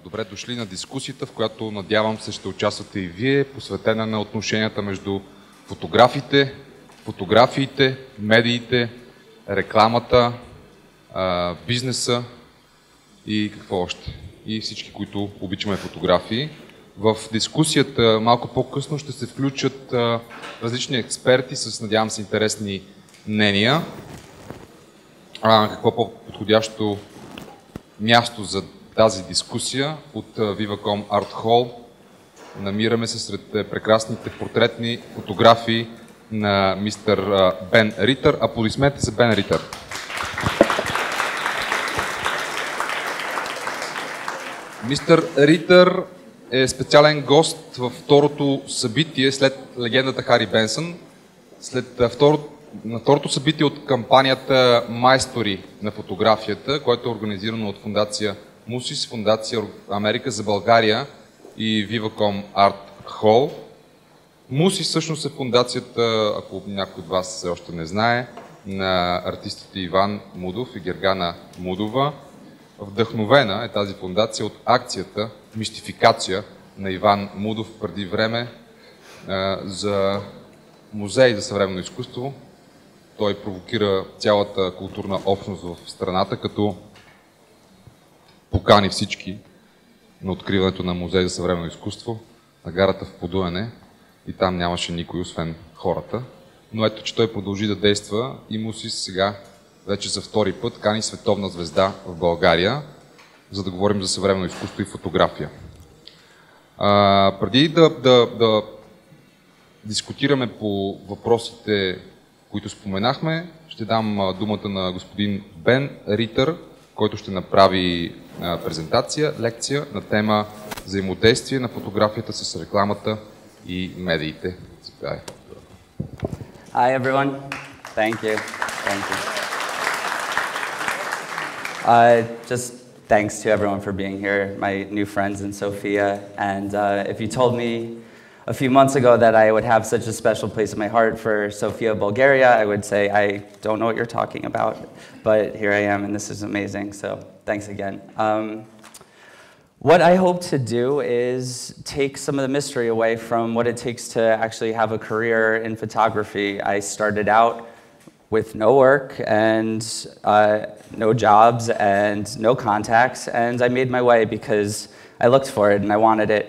Добре дошли на дискусията, в която надявам се ще участвате и вие, посветена на отношенията между фотографите, фотографиите, медиите, рекламата, бизнеса и какво още. И всички, които обичаме фотографии. В дискусията малко по-късно ще се включат различни експерти с, надявам се, интересни мнения. Какво по-подходящо място за тази дискусия от VIVACOM Art Hall. Намираме се сред прекрасните портретни фотографии на мистер Бен Ритър. Аплодисменти за Бен Ритър. Мистер Ритър е специален гост във второто събитие след легендата Хари Бенсън. На второто събитие от кампанията Майстори на фотографията, което е организирано от фондация Мусиз, фондация Америка за България и VIVACOM Art Hall. Мусиз всъщност е фондацията, ако някой от вас все още не знае, на артистите Иван Мудов и Гергана Мудова. Вдъхновена е тази фондация от акцията мистификация на Иван Мудов преди време за музей за съвременно изкуство. Той провокира цялата културна общност в страната, като покани всички на откриването на музей за съвременно изкуство на гарата в Подуяне и там нямаше никой, освен хората. Но ето, че той продължи да действа и Мусиз сега вече за втори път кани световна звезда в България, за да говорим за съвременно изкуство и фотография. Преди да дискутираме по въпросите, които споменахме, ще дам думата на господин Бен Ритър, който ще направи презентация, лекция на тема взаимодействие на фотографията с рекламата и медиите. Hi everyone. Thank you. Thank you. Just thanks to everyone for being here, my new friends in Sofia. And if you told me a few months ago that I would have such a special place in my heart for Sofia, Bulgaria, I would say I don't know what you're talking about, but here I am and this is amazing, so thanks again. What I hope to do is take some of the mystery away from what it takes to actually have a career in photography. I started out with no work and no jobs and no contacts, and I made my way because I looked for it and I wanted it.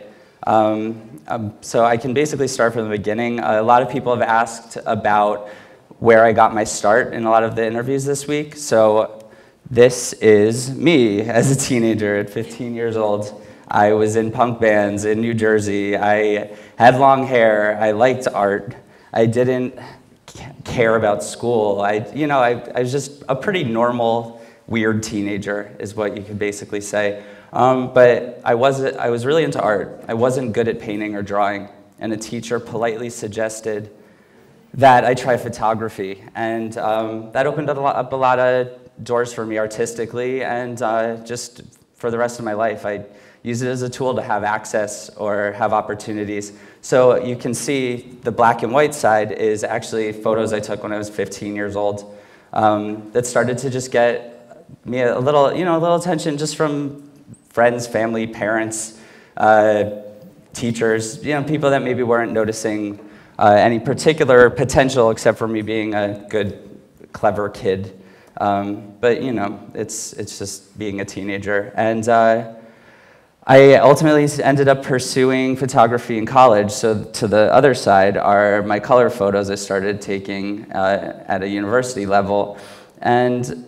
So I can basically start from the beginning. A lot of people have asked about where I got my start in a lot of the interviews this week. So this is me as a teenager at 15 years old. I was in punk bands in New Jersey. I had long hair. I liked art. I didn't care about school. I was just a pretty normal, weird teenager is what you could basically say. But I was really into art. I wasn't good at painting or drawing, and a teacher politely suggested that I try photography, and that opened up a lot of doors for me artistically, and just for the rest of my life. I use it as a tool to have access or have opportunities. So you can see the black and white side is actually photos I took when I was 15 years old that started to just get me a little attention just from friends, family, parents, teachers, people that maybe weren't noticing any particular potential except for me being a good, clever kid. But it's just being a teenager. And I ultimately ended up pursuing photography in college. So to the other side are my color photos I started taking at a university level. And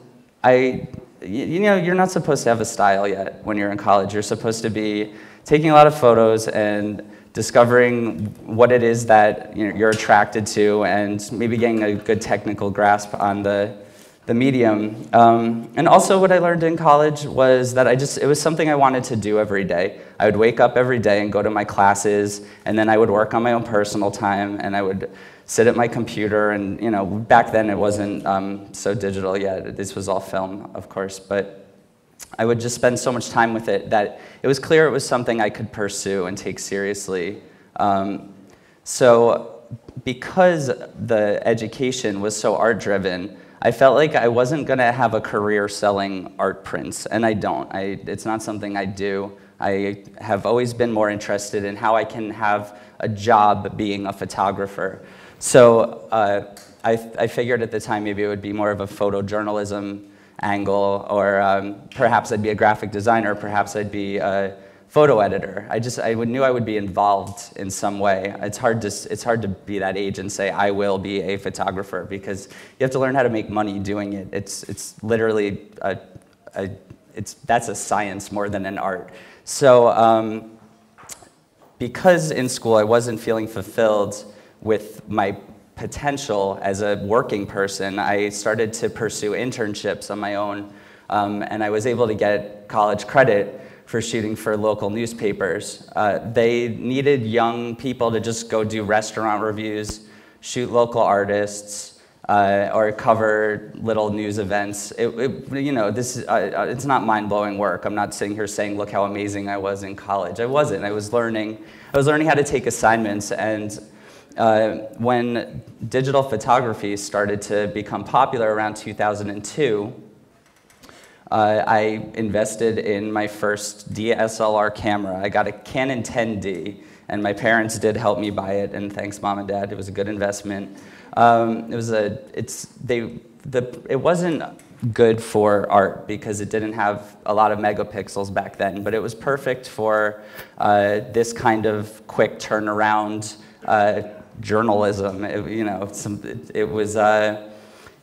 you're not supposed to have a style yet when you're in college. You're supposed to be taking a lot of photos and discovering what it is that you're attracted to and maybe getting a good technical grasp on the medium. And also what I learned in college was that it was something I wanted to do every day. I would wake up every day and go to my classes, and then I would work on my own personal time, and I would sit at my computer, and back then it wasn't so digital yet. This was all film, of course, but I would just spend so much time with it that it was clear it was something I could pursue and take seriously. So because the education was so art-driven, I felt like I wasn't going to have a career selling art prints, and I don't. It's not something I do. I have always been more interested in how I can have a job being a photographer. So I figured at the time maybe it would be more of a photojournalism angle, or perhaps I'd be a graphic designer, perhaps I'd be a photo editor. I knew I would be involved in some way. It's hard to be that age and say I will be a photographer, because you have to learn how to make money doing it. It's literally that's a science more than an art. So because in school I wasn't feeling fulfilled with my potential as a working person, I started to pursue internships on my own, and I was able to get college credit for shooting for local newspapers. They needed young people to just go do restaurant reviews, shoot local artists, or cover little news events. It's not mind-blowing work. I'm not sitting here saying, look how amazing I was in college. I wasn't. I was learning how to take assignments, and when digital photography started to become popular around 2002, I invested in my first DSLR camera. I got a Canon 10D, and my parents did help me buy it, and thanks, Mom and Dad. It was a good investment. It wasn't good for art because it didn't have a lot of megapixels back then, but it was perfect for this kind of quick turnaround journalism.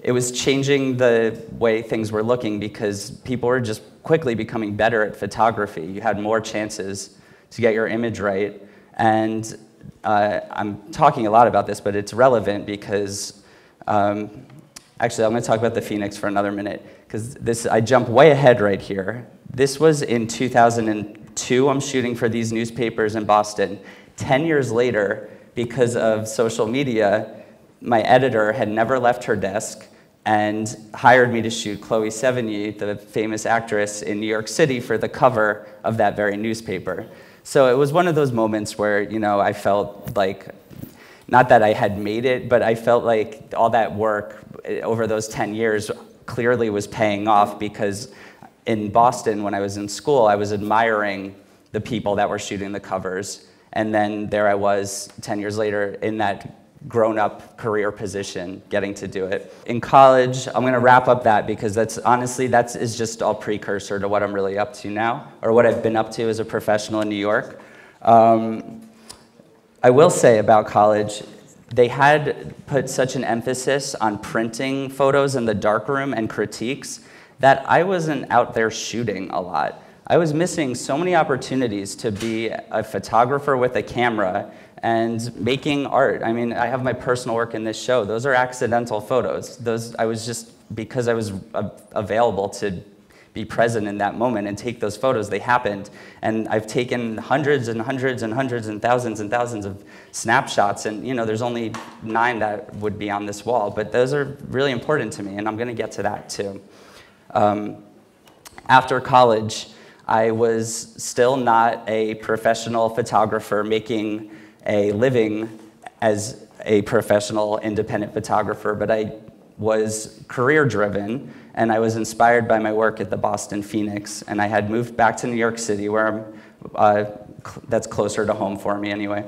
It was changing the way things were looking because people were just quickly becoming better at photography. You had more chances to get your image right. And I'm talking a lot about this, but it's relevant because, actually, I'm going to talk about the Phoenix for another minute, because I jump way ahead right here. This was in 2002. I'm shooting for these newspapers in Boston. 10 years later, because of social media, my editor had never left her desk and hired me to shoot Chloe Sevigny, the famous actress, in New York City for the cover of that very newspaper. So it was one of those moments where, I felt like, not that I had made it, but I felt like all that work over those 10 years clearly was paying off, because in Boston, when I was in school, I was admiring the people that were shooting the covers. And then there I was 10 years later in that grown-up career position, getting to do it. In college, I'm going to wrap up that, because that is just all precursor to what I'm really up to now, or what I've been up to as a professional in New York. I will say about college, they had put such an emphasis on printing photos in the darkroom and critiques that I wasn't out there shooting a lot. I was missing so many opportunities to be a photographer with a camera and making art. I mean, I have my personal work in this show. Those are accidental photos. Because I was available to be present in that moment and take those photos, they happened. And I've taken hundreds and hundreds and hundreds and thousands of snapshots, and there's only 9 that would be on this wall, but those are really important to me, and I'm gonna get to that too. After college, I was still not a professional photographer making a living as a professional independent photographer, but I was career-driven, and I was inspired by my work at the Boston Phoenix, and I had moved back to New York City, where that's closer to home for me anyway.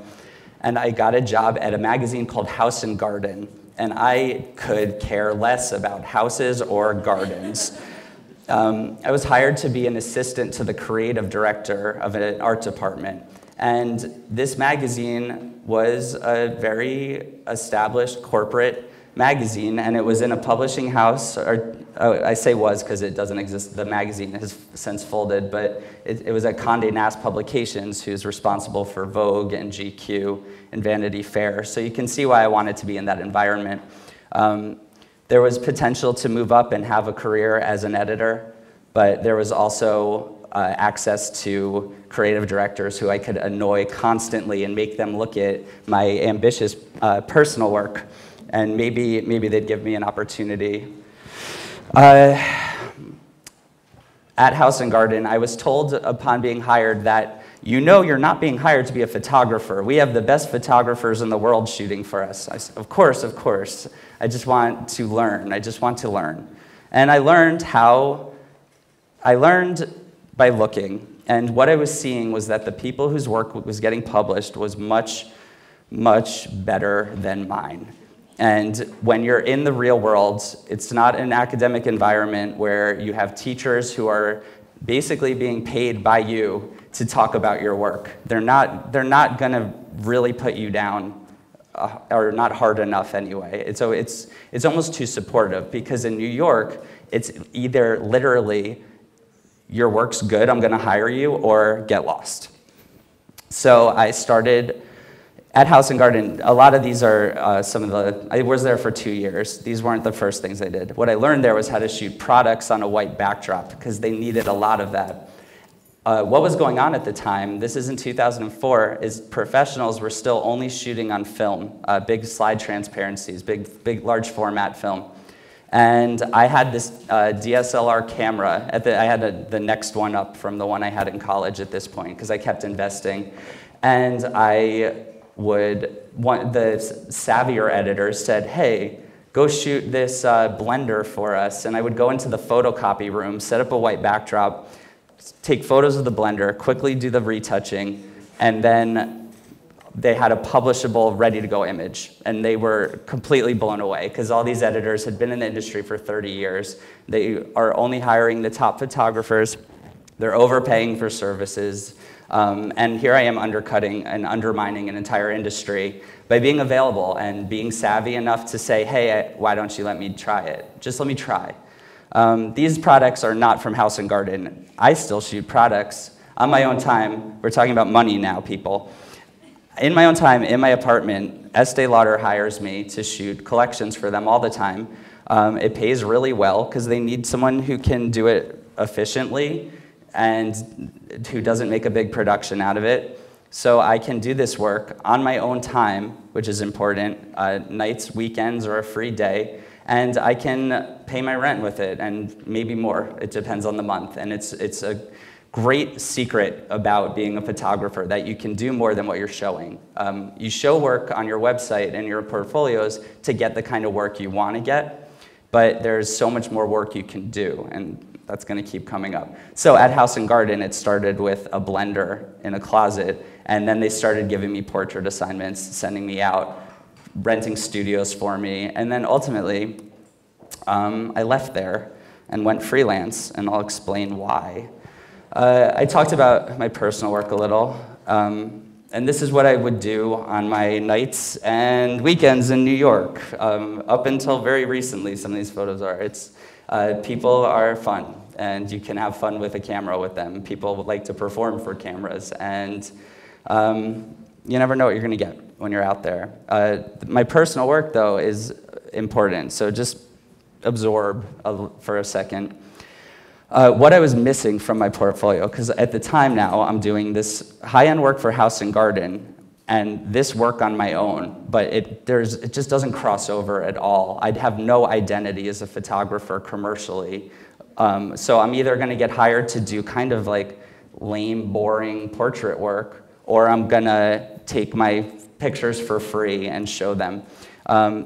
And I got a job at a magazine called House and Garden, and I could care less about houses or gardens. I was hired to be an assistant to the creative director of an art department. And this magazine was a very established corporate magazine, and it was in a publishing house, I say was because it doesn't exist, the magazine has since folded, but it was at Condé Nast Publications, who's responsible for Vogue and GQ and Vanity Fair. So you can see why I wanted to be in that environment. There was potential to move up and have a career as an editor, but there was also access to creative directors who I could annoy constantly and make them look at my ambitious personal work, and maybe they'd give me an opportunity. At House and Garden, I was told upon being hired that, you're not being hired to be a photographer. We have the best photographers in the world shooting for us. I said, of course. I just want to learn. And I learned by looking. And what I was seeing was that the people whose work was getting published was much, much better than mine. And when you're in the real world, it's not an academic environment where you have teachers who are basically being paid by you to talk about your work. They're not going to really put you down, or not hard enough anyway. So it's almost too supportive, because in New York, it's either literally, your work's good, I'm going to hire you, or get lost. So I started at House & Garden. A lot of these are I was there for 2 years. These weren't the first things I did. What I learned there was how to shoot products on a white backdrop, because they needed a lot of that. What was going on at the time, this is in 2004, is professionals were still only shooting on film, big slide transparencies, big large format film. And I had this DSLR camera. I had the next one up from the one I had in college at this point, because I kept investing. And the savvier editors said, hey, go shoot this blender for us. And I would go into the photocopy room, set up a white backdrop, take photos of the blender, quickly do the retouching, and then they had a publishable, ready-to-go image. And they were completely blown away, because all these editors had been in the industry for 30 years. They are only hiring the top photographers. They're overpaying for services. And here I am undercutting and undermining an entire industry by being available and being savvy enough to say, hey, why don't you let me try it? Just let me try. These products are not from House & Garden. I still shoot products on my own time. We're talking about money now, people. In my own time, in my apartment, Estee Lauder hires me to shoot collections for them all the time. It pays really well, because they need someone who can do it efficiently and who doesn't make a big production out of it. So I can do this work on my own time, which is important, nights, weekends, or a free day, and I can pay my rent with it, and maybe more. It depends on the month. And it's a great secret about being a photographer, that you can do more than what you're showing. You show work on your website and your portfolios to get the kind of work you want to get, but there's so much more work you can do, and that's going to keep coming up. So at House & Garden, it started with a blender in a closet, and then they started giving me portrait assignments, sending me out, renting studios for me, and then ultimately, I left there and went freelance, and I'll explain why. I talked about my personal work a little, and this is what I would do on my nights and weekends in New York. Up until very recently, some of these photos are. People are fun, and you can have fun with a camera with them. People would like to perform for cameras, and you never know what you're going to get when you're out there. My personal work, though, is important, so just absorb for a second. What I was missing from my portfolio, because at the time now, I'm doing this high-end work for House & Garden, and this work on my own, but it just doesn't cross over at all. I'd have no identity as a photographer commercially. So I'm either going to get hired to do kind of like lame, boring portrait work, or I'm going to take my pictures for free and show them.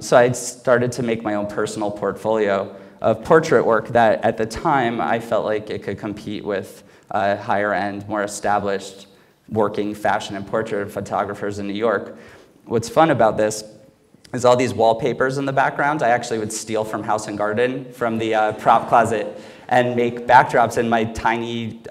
So I started to make my own personal portfolio of portrait work that at the time I felt like it could compete with higher end, more established working fashion and portrait photographers in New York. What's fun about this is all these wallpapers in the background I actually would steal from House & Garden, from the prop closet, and make backdrops in my tiny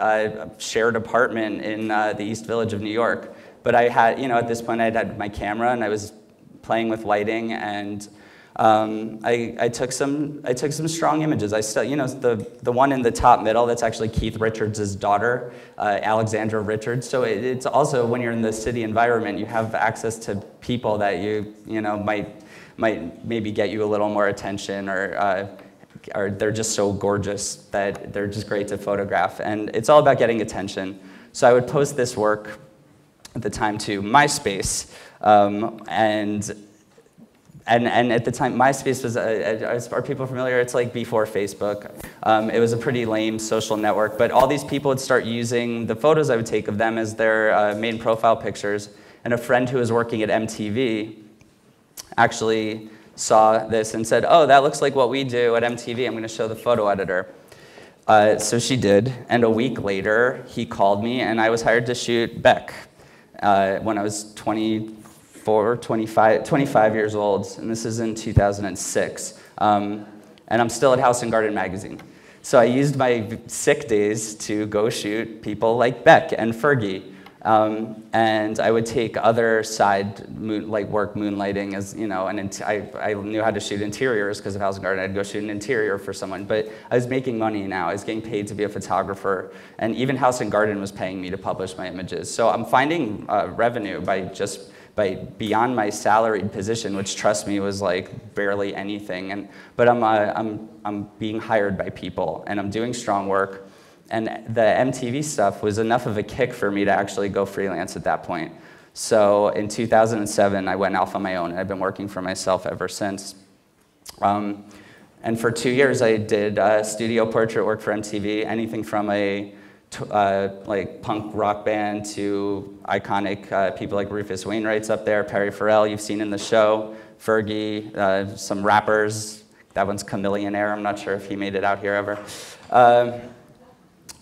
shared apartment in the East Village of New York. But I had, at this point I had my camera and I was playing with lighting, and I took some strong images. I still, the one in the top middle, that's actually Keith Richards' daughter, Alexandra Richards. So it's also, when you're in the city environment, you have access to people that might maybe get you a little more attention, or they're just so gorgeous that they're just great to photograph. And it's all about getting attention. So I would post this work at the time to MySpace, and at the time, MySpace was, are people familiar? It's like before Facebook. It was a pretty lame social network, but all these people would start using the photos I would take of them as their main profile pictures. And a friend who was working at MTV actually saw this and said, oh, that looks like what we do at MTV. I'm going to show the photo editor. So she did, and a week later, he called me, and I was hired to shoot Beck when I was 25 years old, and this is in 2006. And I'm still at House and Garden magazine. So I used my sick days to go shoot people like Beck and Fergie. And I would take other side work, moonlighting, as you know, and I knew how to shoot interiors because of House and Garden. I'd go shoot an interior for someone, but I was making money now. I was getting paid to be a photographer, and even House and Garden was paying me to publish my images. So I'm finding revenue by beyond my salaried position, which, trust me, was like barely anything. But I'm being hired by people, and I'm doing strong work. And the MTV stuff was enough of a kick for me to actually go freelance at that point. So in 2007, I went off on my own, and I've been working for myself ever since. And for 2 years, I did studio portrait work for MTV, anything from a like punk rock band to iconic people like Rufus Wainwright's up there, Perry Farrell, you've seen in the show, Fergie, some rappers. That one's Chameleonaire. I'm not sure if he made it out here ever.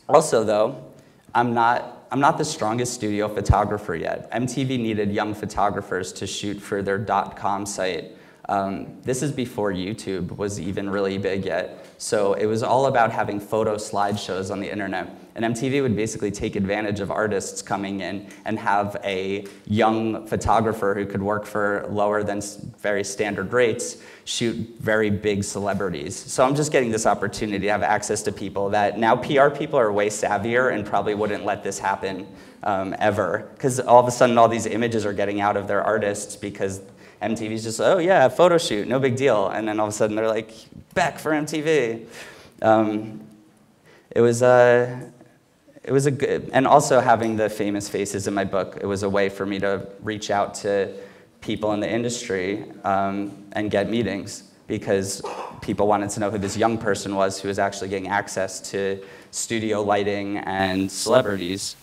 Also, though, I'm not the strongest studio photographer yet. MTV needed young photographers to shoot for their .com site. This is before YouTube was even really big yet. So it was all about having photo slideshows on the internet. And MTV would basically take advantage of artists coming in and have a young photographer who could work for lower than very standard rates shoot very big celebrities. So I'm just getting this opportunity to have access to people that now PR people are way savvier and probably wouldn't let this happen ever. Because all of a sudden all these images are getting out of their artists because MTV's just, oh yeah, photo shoot, no big deal. And then all of a sudden they're like, Beck for MTV. It was a good, and also having the famous faces in my book, it was a way for me to reach out to people in the industry and get meetings because people wanted to know who this young person was who was actually getting access to studio lighting and celebrities.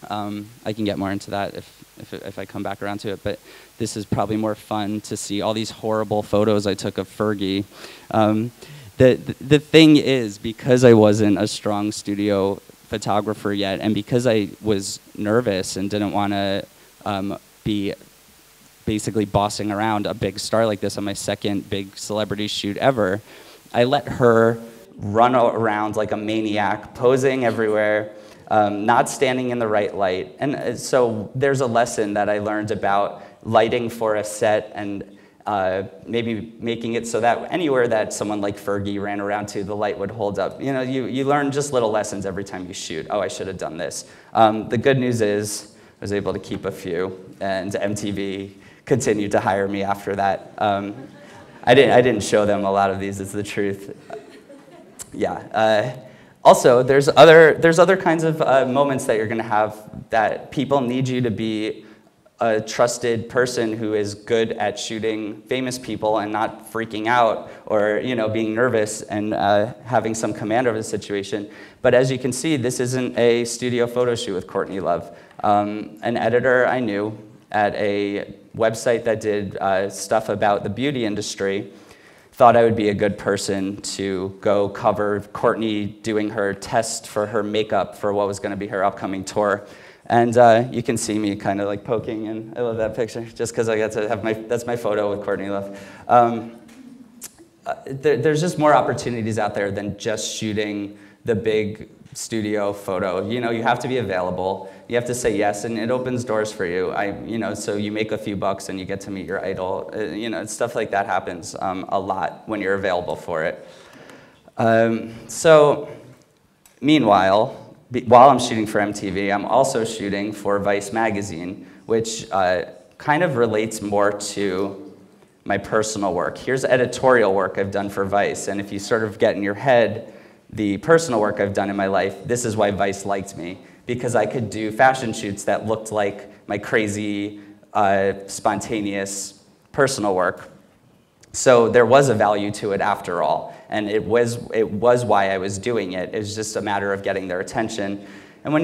I can get more into that if I come back around to it, but this is probably more fun to see all these horrible photos I took of Fergie. The thing is, because I wasn't a strong studio photographer yet, and because I was nervous and didn't want to be basically bossing around a big star like this on my second big celebrity shoot ever, I let her run around like a maniac, posing everywhere, not standing in the right light. And so there's a lesson that I learned about lighting for a set and maybe making it so that anywhere that someone like Fergie ran around to, the light would hold up. You know, you learn just little lessons every time you shoot. Oh, I should have done this. The good news is I was able to keep a few, and MTV continued to hire me after that. I didn't show them a lot of these, is the truth. Yeah. Also, there's other kinds of moments that you're going to have that people need you to be a trusted person who is good at shooting famous people and not freaking out or being nervous and having some command over the situation. But as you can see, this isn't a studio photo shoot with Kërtni Lав. An editor I knew at a website that did stuff about the beauty industry thought I would be a good person to go cover Kërtni doing her test for her makeup for what was going to be her upcoming tour. And you can see me kind of like poking, and I love that picture, just because I got to have that's my photo with Kërtni Lав. There's just more opportunities out there than just shooting the big studio photo. You have to be available. You have to say yes, and it opens doors for you. So you make a few bucks and you get to meet your idol. Stuff like that happens a lot when you're available for it. So meanwhile, while I'm shooting for MTV, I'm also shooting for Vice magazine, which kind of relates more to my personal work. Here's editorial work I've done for Vice, and if you sort of get in your head the personal work I've done in my life, this is why Vice liked me, because I could do fashion shoots that looked like my crazy, spontaneous personal work. So there was a value to it after all, and it was why I was doing it. It was just a matter of getting their attention. And when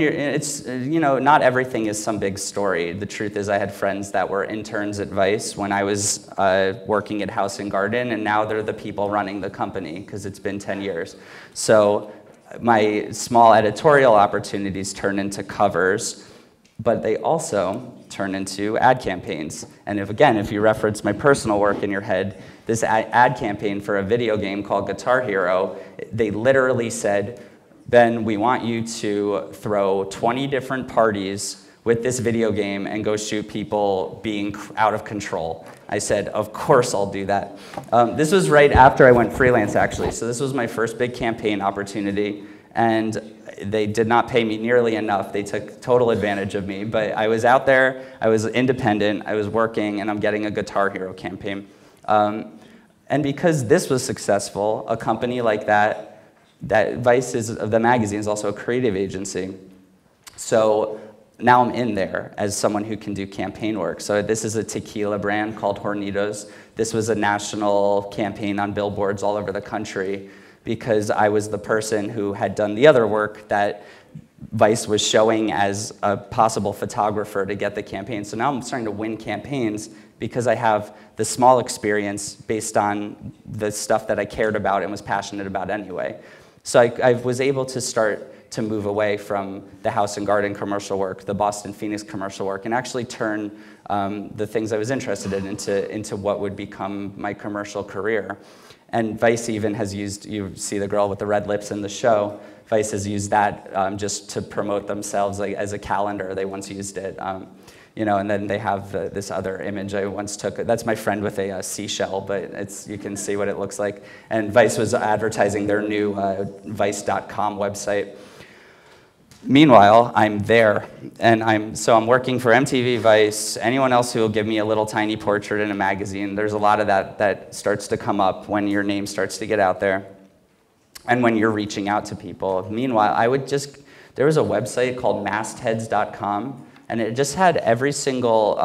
not everything is some big story. The truth is I had friends that were interns at Vice when I was working at House and Garden, and now they're the people running the company because it's been 10 years. So my small editorial opportunities turn into covers, but they also turn into ad campaigns. And if you reference my personal work in your head, this ad campaign for a video game called Guitar Hero, they literally said, Ben, we want you to throw 20 different parties with this video game and go shoot people being out of control. I said, of course I'll do that. This was right after I went freelance, actually. So this was my first big campaign opportunity, and they did not pay me nearly enough. They took total advantage of me, but I was out there, I was independent, I was working, and I'm getting a Guitar Hero campaign. And because this was successful, a company like that Vice the magazine is also a creative agency. So now I'm in there as someone who can do campaign work. So this is a tequila brand called Hornitos. This was a national campaign on billboards all over the country because I was the person who had done the other work that Vice was showing as a possible photographer to get the campaign. So now I'm starting to win campaigns because I have the small experience based on the stuff that I cared about and was passionate about anyway. So I was able to start to move away from the house and garden commercial work, the Boston Phoenix commercial work, and actually turn the things I was interested in into what would become my commercial career. And Vice even has used, you see the girl with the red lips in the show, Vice has used that just to promote themselves like, as a calendar. They once used it. And then they have this other image I once took. That's my friend with a seashell, but you can see what it looks like. And Vice was advertising their new Vice.com website. Meanwhile, I'm there, and I'm working for MTV, Vice, anyone else who will give me a little tiny portrait in a magazine. There's a lot of that starts to come up when your name starts to get out there, and when you're reaching out to people. Meanwhile, there was a website called mastheads.com, and it just had every single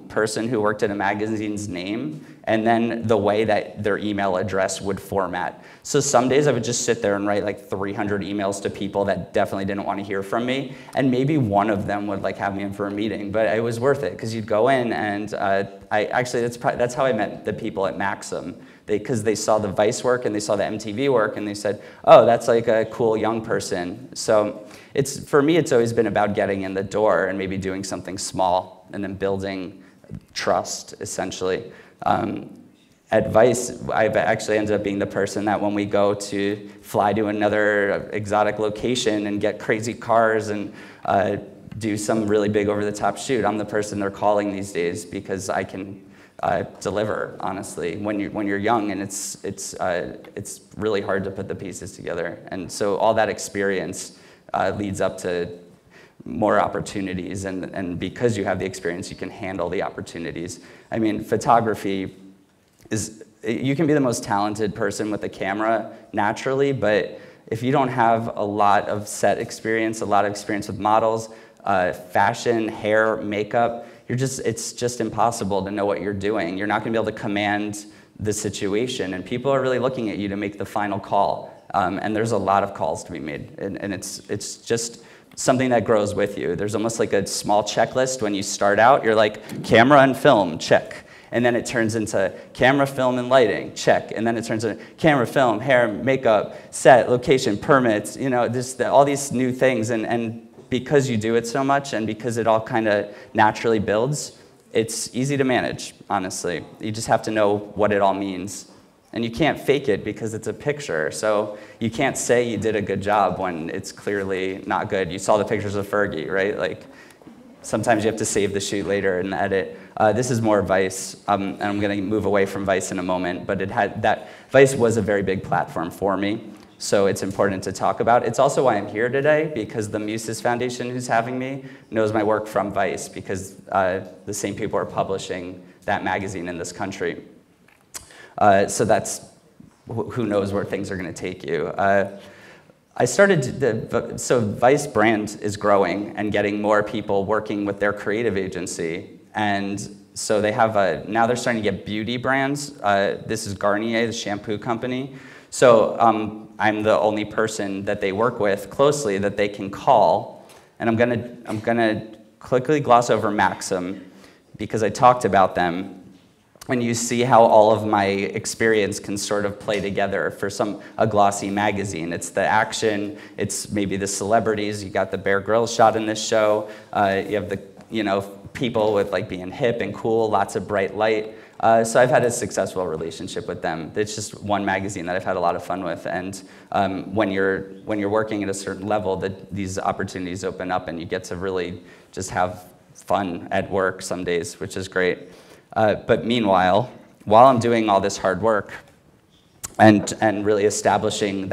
person who worked at a magazine's name and then the way that their email address would format. So some days I would just sit there and write like 300 emails to people that definitely didn't want to hear from me, and maybe one of them would like have me in for a meeting, but it was worth it because you'd go in and that's how I met the people at Maxim. Because they saw the Vice work and they saw the MTV work and they said, oh, that's like a cool young person. So for me, it's always been about getting in the door and maybe doing something small and then building trust, essentially. At Vice, I've actually ended up being the person that when we go to fly to another exotic location and get crazy cars and do some really big over-the-top shoot, I'm the person they're calling these days because I can deliver, honestly, when you're young, and it's really hard to put the pieces together. And so all that experience leads up to more opportunities, and because you have the experience, you can handle the opportunities. I mean, photography you can be the most talented person with a camera naturally, but if you don't have a lot of set experience, a lot of experience with models, fashion, hair, makeup, it's just impossible to know what you're doing. You're not going to be able to command the situation, and people are really looking at you to make the final call. And there's a lot of calls to be made, and it's just something that grows with you. There's almost like a small checklist when you start out. You're like, camera and film, check. And then it turns into camera, film, and lighting, check. And then it turns into camera, film, hair, makeup, set, location, permits, all these new things. And because you do it so much and because it all kind of naturally builds, it's easy to manage, honestly. You just have to know what it all means. And you can't fake it because it's a picture. So you can't say you did a good job when it's clearly not good. You saw the pictures of Fergie, right? Like, sometimes you have to save the shoot later and edit. This is more Vice, and I'm going to move away from Vice in a moment, but Vice was a very big platform for me, so it's important to talk about. It's also why I'm here today, because the Musиз Foundation, who's having me, knows my work from Vice, because the same people are publishing that magazine in this country. So that's, who knows where things are going to take you. So Vice brand is growing and getting more people working with their creative agency. And so they have now they're starting to get beauty brands. This is Garnier, the shampoo company. So I'm the only person that they work with closely that they can call. And I'm gonna quickly gloss over Maxim because I talked about them. and you see how all of my experience can sort of play together for a glossy magazine. It's the action, it's maybe the celebrities. You got the Bear Grylls shot in this show. You have the people with like being hip and cool, lots of bright light. So I've had a successful relationship with them. It's just one magazine that I've had a lot of fun with. And when you're working at a certain level, these opportunities open up, and you get to really just have fun at work some days, which is great. But meanwhile, while I'm doing all this hard work and really establishing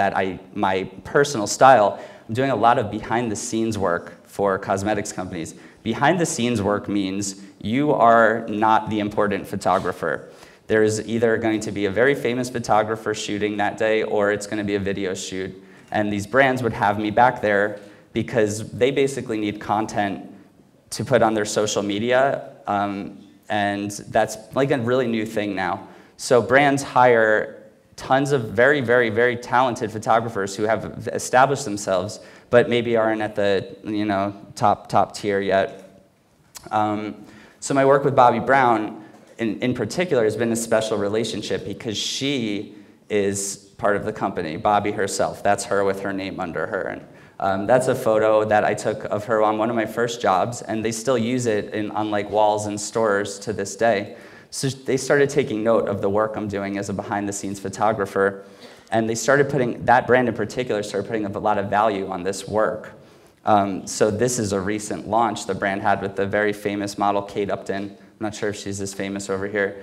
my personal style, I'm doing a lot of behind-the-scenes work for cosmetics companies. Behind-the-scenes work means you are not the important photographer. There's either going to be a very famous photographer shooting that day, or it's going to be a video shoot. And these brands would have me back there because they basically need content to put on their social media. And that's like a really new thing now. So brands hire tons of very, very, very talented photographers who have established themselves, but maybe aren't at the top tier yet. So my work with Bobbi Brown, in particular, has been a special relationship because she is part of the company, Bobbi herself. That's her with her name under her. And that's a photo that I took of her on one of my first jobs, and they still use it on like walls in stores to this day. So they started taking note of the work I'm doing as a behind-the-scenes photographer, and they started that brand in particular started putting a lot of value on this work. So this is a recent launch the brand had with the very famous model Kate Upton. I'm not sure if she's as famous over here.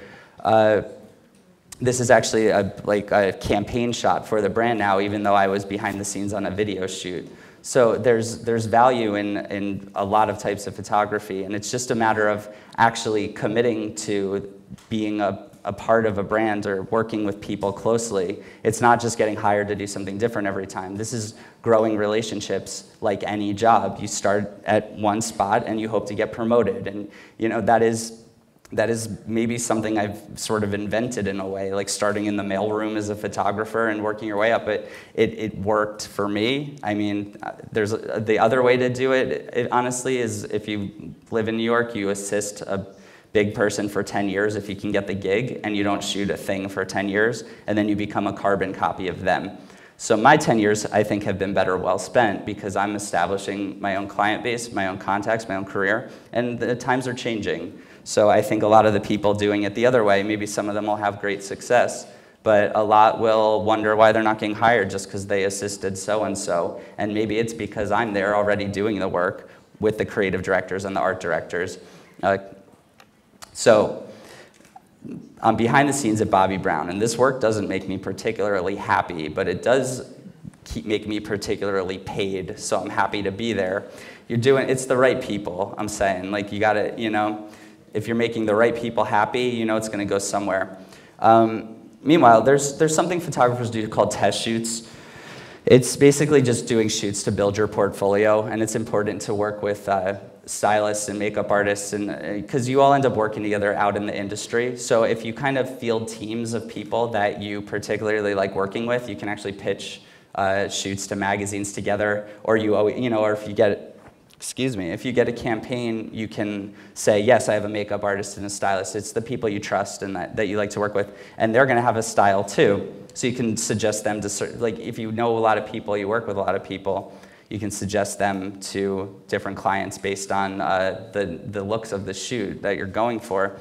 This is actually a campaign shot for the brand now, even though I was behind the scenes on a video shoot. So there's value in a lot of types of photography, and it's just a matter of actually committing to being a part of a brand or working with people closely. It's not just getting hired to do something different every time. This is growing relationships like any job. You start at one spot and you hope to get promoted, and that is maybe something I've sort of invented in a way, like starting in the mailroom as a photographer and working your way up. But it worked for me. I mean, there's the other way to do it, honestly, is if you live in New York, you assist a big person for 10 years if you can get the gig, and you don't shoot a thing for 10 years, and then you become a carbon copy of them. So my 10 years, I think, have been better well spent because I'm establishing my own client base, my own contacts, my own career, and the times are changing. So I think a lot of the people doing it the other way, maybe some of them will have great success, but a lot will wonder why they're not getting hired just because they assisted so-and-so. And maybe it's because I'm there already doing the work with the creative directors and the art directors. So I'm behind the scenes at Bobbi Brown, and this work doesn't make me particularly happy, but it does make me particularly paid, so I'm happy to be there. It's the right people, I'm saying. Like, you gotta, if you're making the right people happy, it's going to go somewhere. Meanwhile, there's something photographers do called test shoots. It's basically just doing shoots to build your portfolio, and it's important to work with stylists and makeup artists, and because you all end up working together out in the industry. So if you kind of field teams of people that you particularly like working with, you can actually pitch shoots to magazines together, or or if you get if you get a campaign, you can say, yes, I have a makeup artist and a stylist. It's the people you trust and that you like to work with. And they're going to have a style too. So you can suggest them to, like, if you know a lot of people, you work with a lot of people, you can suggest them to different clients based on the looks of the shoot that you're going for.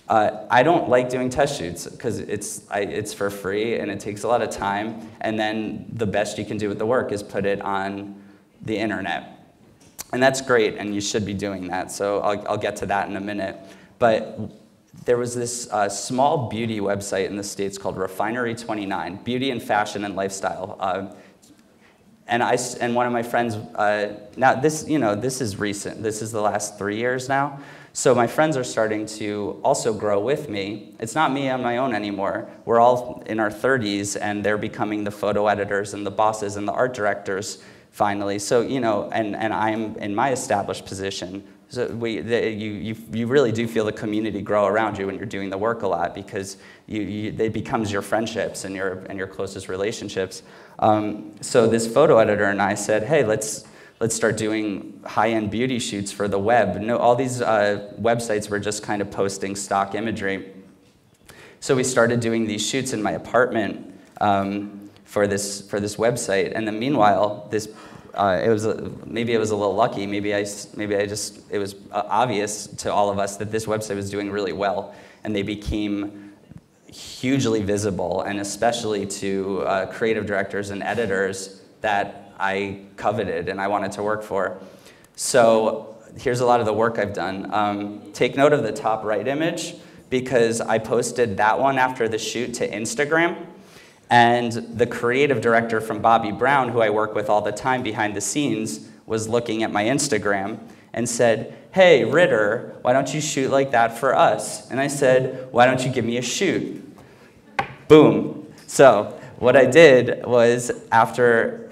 I don't like doing test shoots because it's for free and it takes a lot of time. And then the best you can do with the work is put it on the internet. And that's great, and you should be doing that, so I'll get to that in a minute. But there was this small beauty website in the States called Refinery 29, beauty and fashion and lifestyle. And one of my friends, now this is recent, this is the last 3 years now, so my friends are starting to also grow with me. It's not me on my own anymore. We're all in our 30s, and they're becoming the photo editors and the bosses and the art directors finally. So, and I'm in my established position. So you really do feel the community grow around you when you're doing the work a lot, because it becomes your friendships and your closest relationships. So this photo editor and I said, hey, let's start doing high-end beauty shoots for the web. No, all these websites were just kind of posting stock imagery. So we started doing these shoots in my apartment for this website, and then meanwhile, maybe it was a little lucky. Maybe it was obvious to all of us that this website was doing really well, and they became hugely visible, and especially to creative directors and editors that I coveted and I wanted to work for. So here's a lot of the work I've done. Take note of the top right image, because I posted that one after the shoot to Instagram. And the creative director from Bobby Brown, who I work with all the time behind the scenes, was looking at my Instagram and said, "Hey, Ritter, why don't you shoot like that for us?" And I said, "Why don't you give me a shoot?" Boom. So what I did was, after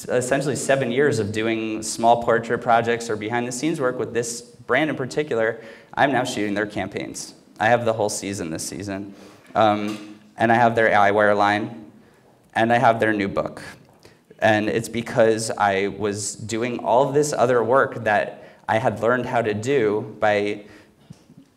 essentially 7 years of doing small portrait projects or behind the scenes work with this brand in particular, I'm now shooting their campaigns. I have the whole season this season. And I have their eyewear line, and I have their new book. And it's because I was doing all of this other work that I had learned how to do by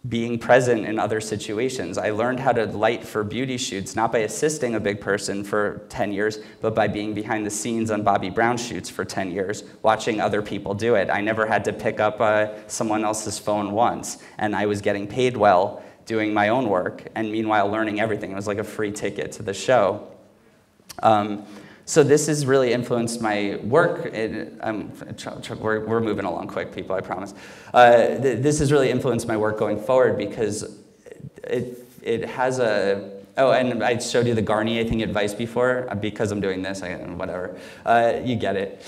being present in other situations. I learned how to light for beauty shoots, not by assisting a big person for 10 years, but by being behind the scenes on Bobby Brown shoots for 10 years, watching other people do it. I never had to pick up someone else's phone once, and I was getting paid well doing my own work, and meanwhile learning everything. It was like a free ticket to the show. So this has really influenced my work. We're moving along quick, people, I promise. This has really influenced my work going forward, because it has a... Oh, and I showed you the Garnier thing advice before. Because I'm doing this, whatever. You get it.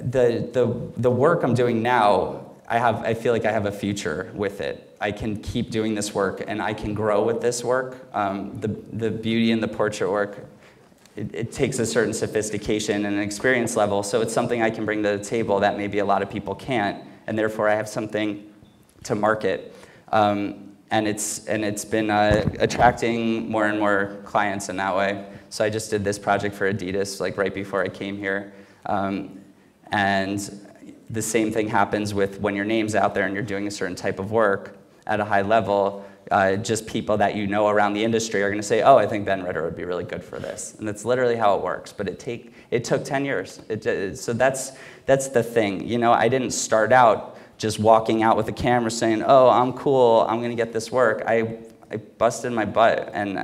The work I'm doing now, I feel like I have a future with it. I can keep doing this work, and I can grow with this work. The beauty in the portrait work, it takes a certain sophistication and an experience level, so it's something I can bring to the table that maybe a lot of people can't, and therefore I have something to market. And it's been attracting more and more clients in that way. So I just did this project for Adidas like right before I came here. And the same thing happens with when your name's out there and you're doing a certain type of work at a high level. Just people that you know around the industry are going to say, "Oh, I think Ben Ritър would be really good for this." And that's literally how it works. But it took 10 years. So that's the thing. You know, I didn't start out just walking out with a camera saying, "Oh, I'm cool, I'm going to get this work." I busted my butt, and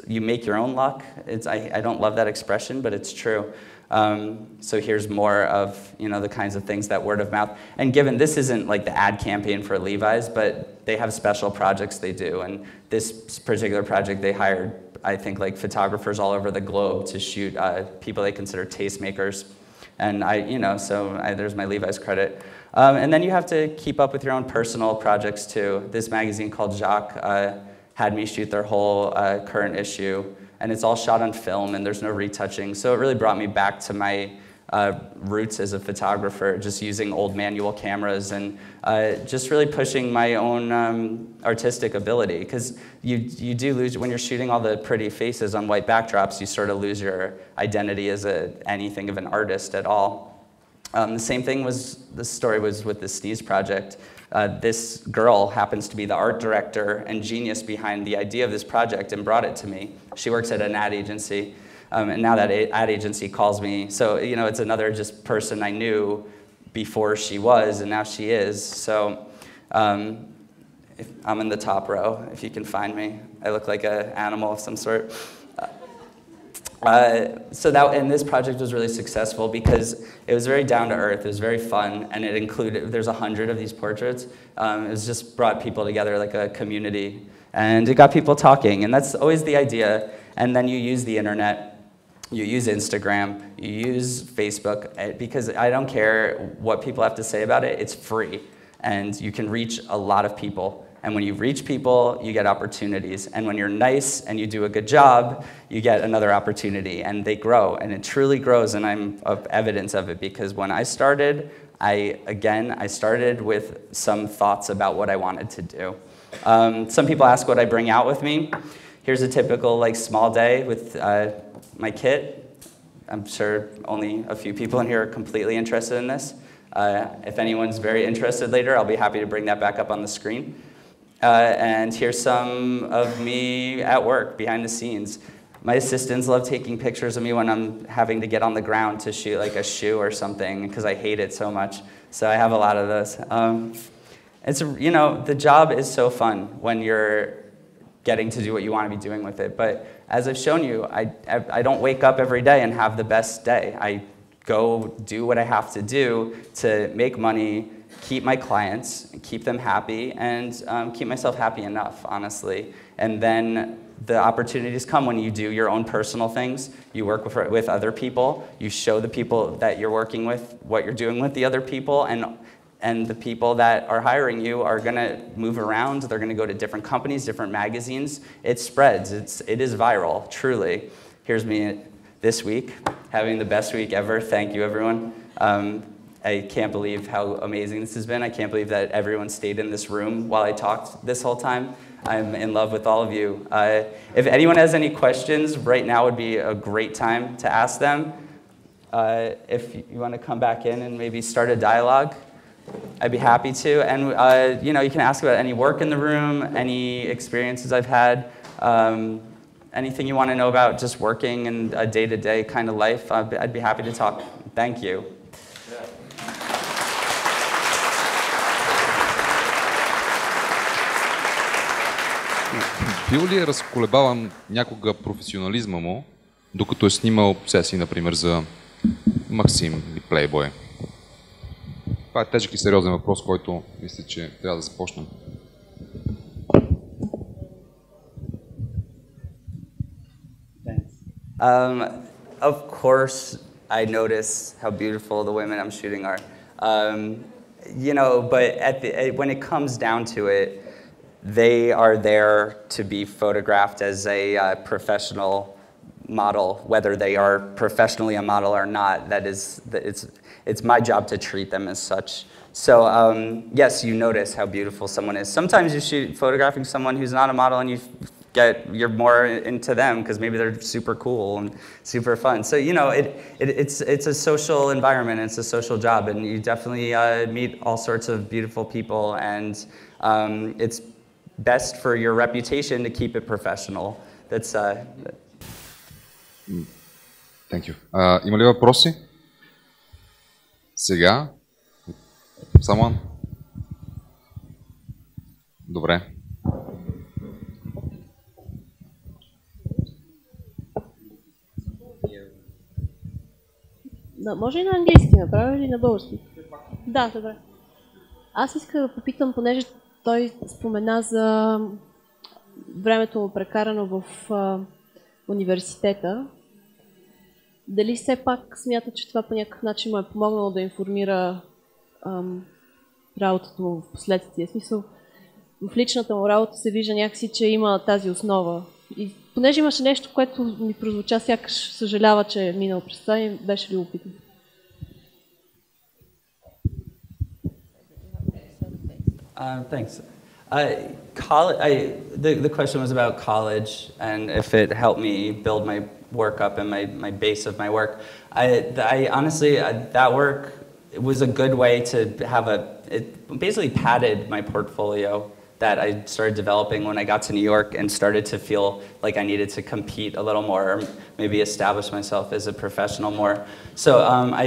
you make your own luck. I don't love that expression, but it's true. So here's more of, you know, the kinds of things that word of mouth. And given this isn't like the ad campaign for Levi's, but they have special projects they do. And this particular project, they hired, I think, like photographers all over the globe to shoot people they consider tastemakers. And there's my Levi's credit. And then you have to keep up with your own personal projects too. This magazine called Jacques had me shoot their whole current issue. And it's all shot on film, and there's no retouching. So it really brought me back to my roots as a photographer, just using old manual cameras and just really pushing my own artistic ability. Because you do lose, when you're shooting all the pretty faces on white backdrops, you sort of lose your identity as anything of an artist at all. The same thing the story was with the Sneeze project. This girl happens to be the art director and genius behind the idea of this project and brought it to me. She works at an ad agency, and now that ad agency calls me. So, you know, it's another just person I knew before she was, and now she is. So I'm in the top row, if you can find me. I look like an animal of some sort. And this project was really successful because it was very down to earth, it was very fun, and it included, there's 100 of these portraits. It was just brought people together like a community, and it got people talking, and that's always the idea. And then you use the internet, you use Instagram, you use Facebook, because I don't care what people have to say about it, it's free, and you can reach a lot of people. And when you reach people, you get opportunities. And when you're nice and you do a good job, you get another opportunity. And they grow, and it truly grows, and I'm evidence of it. Because when I started, I started with some thoughts about what I wanted to do. Some people ask what I bring out with me. Here's a typical small day with my kit. I'm sure only a few people in here are completely interested in this. If anyone's very interested later, I'll be happy to bring that back up on the screen. And here's some of me at work, behind the scenes. My assistants love taking pictures of me when I'm having to get on the ground to shoot like a shoe or something because I hate it so much. So I have a lot of those. It's, you know, the job is so fun when you're getting to do what you want to be doing with it. But as I've shown you, I don't wake up every day and have the best day. I go do what I have to do to make money, keep my clients, keep them happy, and keep myself happy enough, honestly. And then the opportunities come when you do your own personal things. You work with other people. You show the people that you're working with what you're doing with the other people, and the people that are hiring you are going to move around. They're going to go to different companies, different magazines. It spreads. It is viral, truly. Here's me this week, having the best week ever. Thank you, everyone. I can't believe how amazing this has been. I can't believe that everyone stayed in this room while I talked this whole time. I'm in love with all of you. If anyone has any questions, right now would be a great time to ask them. If you want to come back in and maybe start a dialogue, I'd be happy to. And you know, you can ask about any work in the room, any experiences I've had, anything you want to know about just working in a day-to-day kind of life. I'd be happy to talk. Thank you. Бил ли е разколебаван някога професионализма му, докато е снимал сесии, например, за Максим и Плейбой? Това е тежък и сериозен въпрос, който мисля, че трябва да започнем. Of course, I notice how beautiful the women I'm shooting are. You know, but when it comes down to it, they are there to be photographed as a professional model, whether they are professionally a model or not. It's my job to treat them as such. So yes, you notice how beautiful someone is. Sometimes you shoot photographing someone who's not a model and you're more into them because maybe they're super cool and super fun. So you know, it's a social environment, it's a social job, and you definitely meet all sorts of beautiful people, and it's best for your reputation to keep it professional. That's Thank you. Има ли въпроси? Сега? Someone? Добре. Да, може и на английски направя или на български? Да, добре. Аз искам да попитам, понеже той спомена за времето му прекарано в университета. Дали все пак смята, че това по някакъв начин му е помогнало да информира работата му в последствие? В смисъл, в личната му работа се вижда някакси, че има тази основа. И понеже имаше нещо, което ми прозвуча, сякаш съжалява, че е минал през това и беше любопитно. Thanks. The question was about college and if it helped me build my work up and my base of my work. I honestly, that work, it was a good way to have it basically padded my portfolio that I started developing when I got to New York and started to feel like I needed to compete a little more, or maybe establish myself as a professional more. So I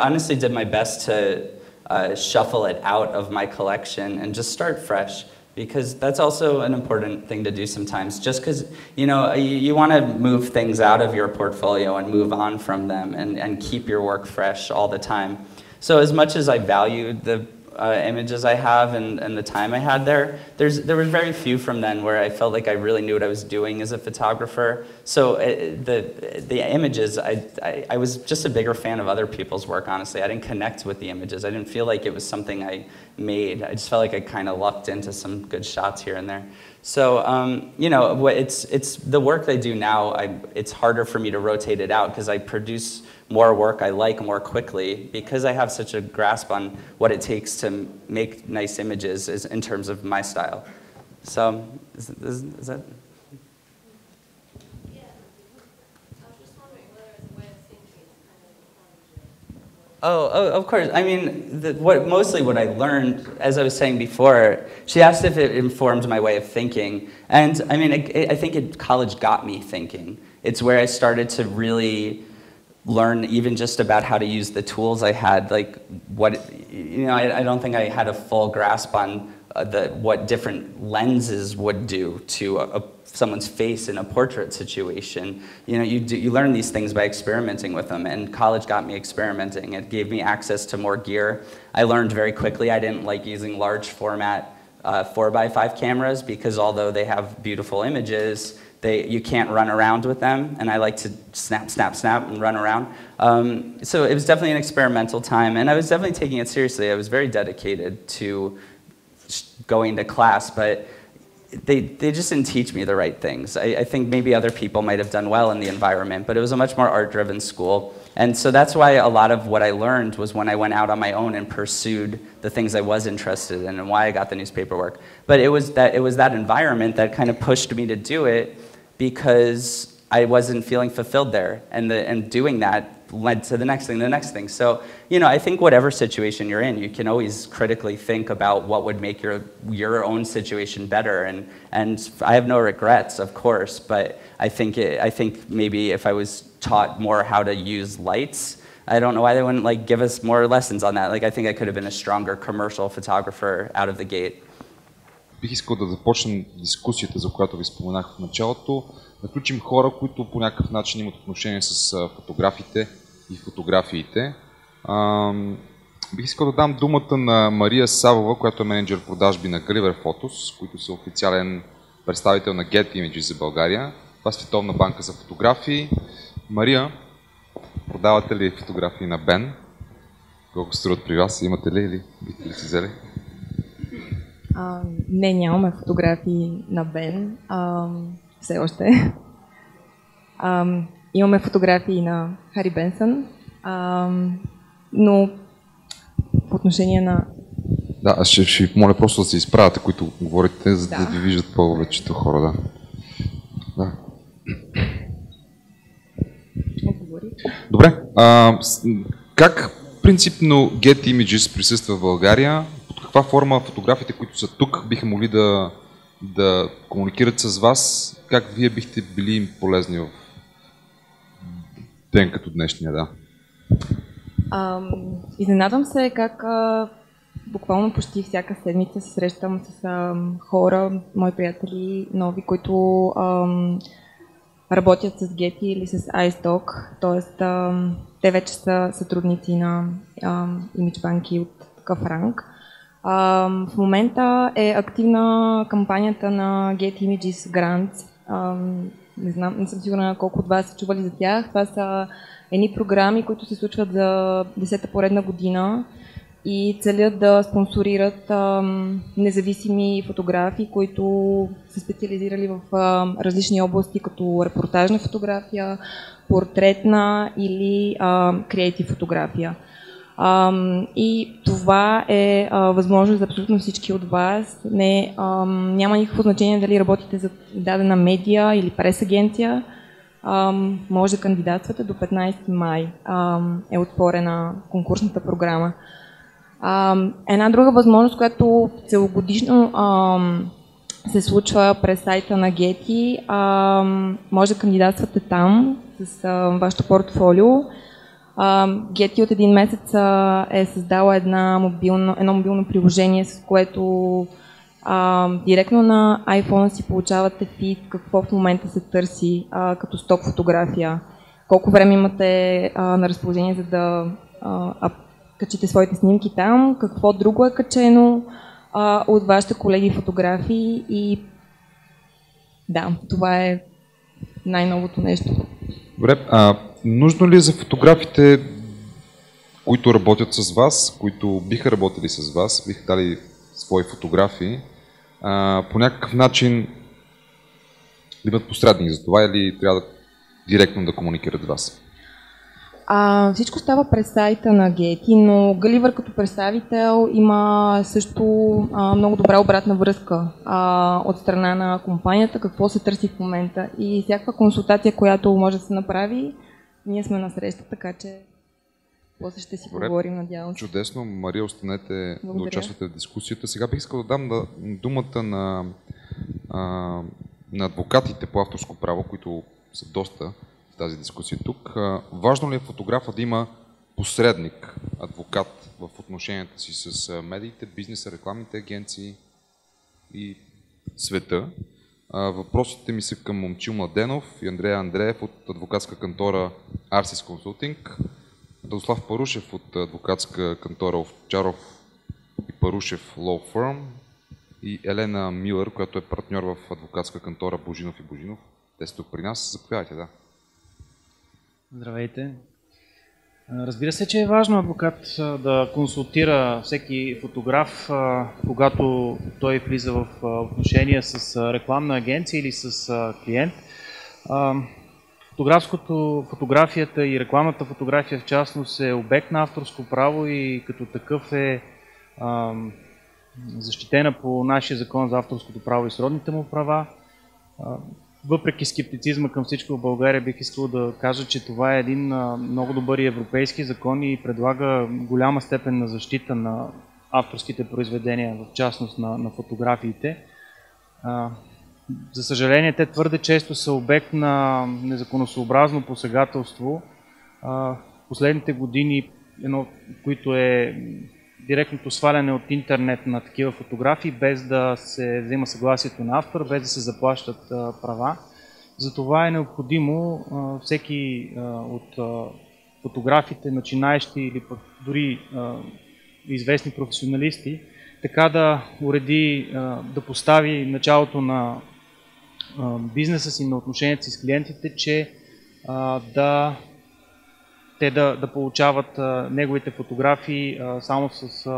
honestly did my best to shuffle it out of my collection and just start fresh, because that's also an important thing to do sometimes. Just because, you know, you want to move things out of your portfolio and move on from them and keep your work fresh all the time. So as much as I valued the images I have and the time I had there were very few from then where I felt like I really knew what I was doing as a photographer. So the images, I was just a bigger fan of other people's work, honestly. I didn't connect with the images. I didn't feel like it was something I made. I just felt like I kind of lucked into some good shots here and there. So, you know, it's the work I do now, it's harder for me to rotate it out because I produce more work I like more quickly because I have such a grasp on what it takes to make nice images in terms of my style. So, is that? Of course. I mean, what I learned, as I was saying before, she asked if it informed my way of thinking. And I mean, I think college got me thinking. It's where I started to really learn even just about how to use the tools I had. Like, I don't think I had a full grasp on what different lenses would do to someone's face in a portrait situation. You learn these things by experimenting with them, and college got me experimenting. It gave me access to more gear. I learned very quickly I didn't like using large format 4x5 cameras, because although they have beautiful images, you can't run around with them, and I like to snap, snap, snap and run around. So it was definitely an experimental time, and I was definitely taking it seriously. I was very dedicated to going to class, but they just didn't teach me the right things. I think maybe other people might have done well in the environment, but it was a much more art-driven school. And so that's why a lot of what I learned was when I went out on my own and pursued the things I was interested in, and why I got the newspaper work. But it was that environment that kind of pushed me to do it, because I wasn't feeling fulfilled there. And doing that led to the next thing. So, I think whatever situation you're in, you can always critically think about what would make your own situation better. And I have no regrets, of course, but I think maybe if I was taught more how to use lights, I don't know why they wouldn't give us more lessons on that. I think I could have been a stronger commercial photographer out of the gate. Бих искал да започнем дискусията, за която ви споменах в началото, да включим хора, които по някакъв начин имат отношение с фотографите и фотографиите. Бих искал да дам думата на Мария Савова, която е менеджер продажби на Галивер Фотос, които са официален представител на Get Images за България. Това е Световна банка за фотографии. Мария, продавате ли фотографии на Бен? Колко струват при вас? Имате ли или бихте ли си взели? Не, нямаме фотографии на Бен. Все още. Имаме фотографии на Хари Бенсън, но по отношение на... Да, аз ще ви помоля просто да се изправяте, които говорите, за да ви виждат повечето хора. Да. Добре. Как принципно Get Images присъства в България? Под каква форма фотографите, които са тук, биха могли да комуникират с вас? Как вие бихте били им полезни в ден като днешния, да? Изненадвам се как буквално почти всяка седмица се срещам с хора, мои приятели, нови, които работят с Getty или с iStock, т.е. те вече са сътрудници на имидж банки от такъв ранг. В момента е активна кампанията на Get Images Grants. Не съм сигурна колко от вас са чували за тях. Това са едни програми, които се случват за 10-та поредна година и целят да спонсорират независими фотографи, които са специализирали в различни области, като репортажна фотография, портретна или креатив фотография. И това е възможност за абсолютно всички от вас. Няма никакво значение дали работите за дадена медия или прес-агенция. Може да кандидатствате до 15 май. Е отворена конкурсната програма. Една друга възможност, която целогодишно се случва през сайта на Getty, може да кандидатствате там с вашето портфолио. Getty от един месец е създала едно мобилно приложение, с което директно на iPhone си получавате фид какво в момента се търси като сток фотография, колко време имате на разположение, за да качите своите снимки там, какво друго е качено от вашите колеги фотографии и да, това е най-новото нещо. Добре, нужно ли е за фотографите, които работят с вас, които биха работили с вас, биха дали свои фотографии, по някакъв начин да имат посредник за това или трябва директно да комуникират с вас? Всичко става през сайта на Getty, но Галивър като представител има също много добра обратна връзка от страна на компанията, какво се търси в момента и всякаква консултация, която може да се направи, ние сме на среща, така че после ще си Добре. поговорим, надявам се. Чудесно. Мария, останете да Благодаря. участвате в дискусията. Сега бих искал да дам думата на адвокатите по авторско право, които са доста в тази дискусия тук. Важно ли е фотографа да има посредник, адвокат в отношенията си с медиите, бизнеса, рекламните агенции и света? Въпросите ми са към Момчил Младенов и Андрея Андреев от адвокатска кантора Арсис Консултинг, Радослав Парушев от адвокатска кантора Овчаров и Парушев Law Firm и Елена Милър, която е партньор в адвокатска кантора Божинов и Божинов. Те са тук при нас. Заповядайте, да. Здравейте. Разбира се, че е важно адвокат да консултира всеки фотограф, когато той влиза в отношения с рекламна агенция или с клиент. Фотографията и рекламната фотография в частност е обект на авторско право и като такъв е защитена по нашия закон за авторското право и сродните му права. Въпреки скептицизма към всичко в България, бих искал да кажа, че това е един много добър и европейски закон и предлага голяма степен на защита на авторските произведения, в частност на фотографиите. За съжаление, те твърде често са обект на незаконосъобразно посегателство. Последните години, едно от които е директното сваляне от интернет на такива фотографии, без да се взема съгласието на автор, без да се заплащат права. Затова е необходимо всеки от фотографите, начинаещи или пък дори известни професионалисти, така да уреди, да постави началото на бизнеса си, на отношенията си с клиентите, че те да получават неговите фотографии само с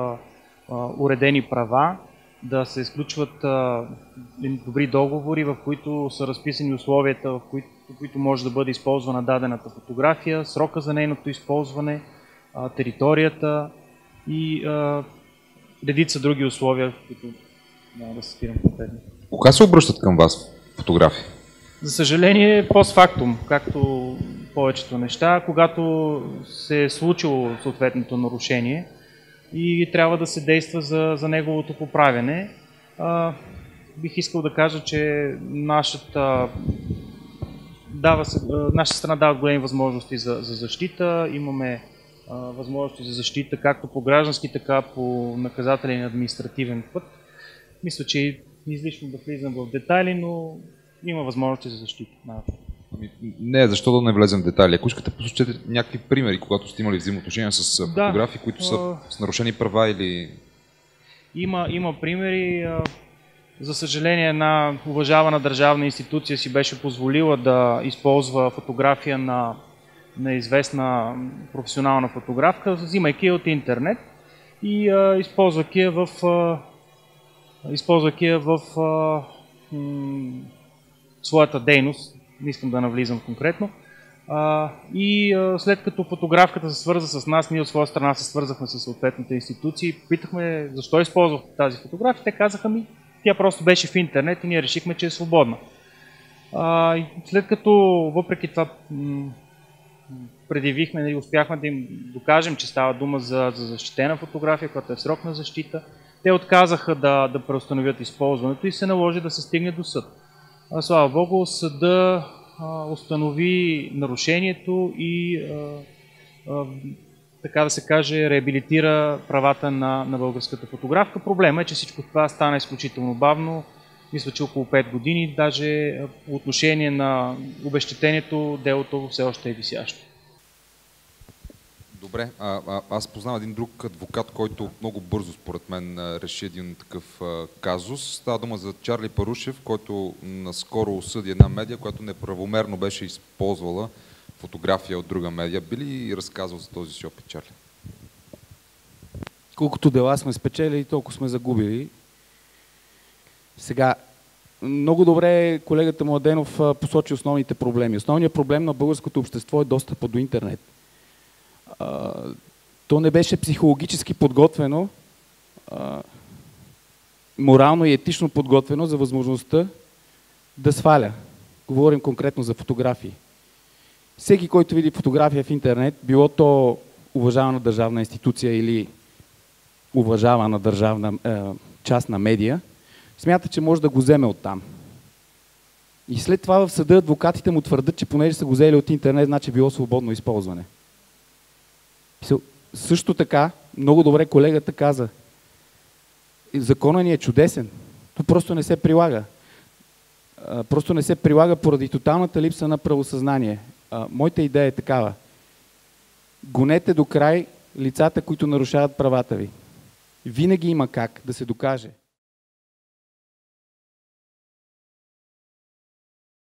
уредени права, да се изключват добри договори, в които са разписани условията, в които може да бъде използвана дадената фотография, срока за нейното използване, територията и редица други условия, които няма да се спирам конкретно. Кога се обръщат към вас фотографи? За съжаление, постфактум, както повечето неща, когато се е случило съответното нарушение и трябва да се действа за неговото поправяне. Бих искал да кажа, че нашата страна дава големи възможности за защита. Имаме възможности за защита както по граждански, така по наказателен и административен път. Мисля, че е излишно да влизам в детайли, но има възможности за защита. Не, защо да не влезем в детайли? Ако искате, посочете някакви примери, когато сте имали взаимоотношения с фотографи, които са с нарушени права или... Има примери. За съжаление, една уважавана държавна институция си беше позволила да използва фотография на известна професионална фотографка, взимайки я от интернет и използвайки я в своята дейност. Не искам да навлизам конкретно. След като фотографката се свърза с нас, ние от своя страна се свързахме с съответните институции, питахме защо използвах тази фотография. Те казаха ми, тя просто беше в интернет и ние решихме, че е свободна. След като въпреки това предявихме и успяхме да им докажем, че става дума за защитена фотография, която е в срок на защита, те отказаха да преустановят използването и се наложи да се стигне до съд. Слава Богу, съда установи нарушението и така да се каже, реабилитира правата на българската фотографка. Проблема е, че всичко това стана изключително бавно, мисля, че около 5 години, даже по отношение на обезщетението делото все още е висящо. Добре, аз познавам един друг адвокат, който много бързо, според мен, реши един такъв казус. Става дума за Чарли Парушев, който наскоро осъди една медия, която неправомерно беше използвала фотография от друга медия. Би ли разказал за този си опит, Чарли? Колкото дела сме спечели, толкова сме загубили. Сега, много добре колегата Младенов посочи основните проблеми. Основният проблем на българското общество е достъпа до интернет. То не беше психологически подготвено, морално и етично подготвено за възможността да сваля. Говорим конкретно за фотографии. Всеки, който види фотография в интернет, било то уважавана държавна институция или уважавана държавна частна медия, смята, че може да го вземе оттам. И след това в съда адвокатите му твърдят, че понеже са го взели от интернет, значи било свободно използване. Също така, много добре колегата каза, законът ни е чудесен, то просто не се прилага. Просто не се прилага поради тоталната липса на правосъзнание. Моята идея е такава. Гонете до край лицата, които нарушават правата ви. Винаги има как да се докаже,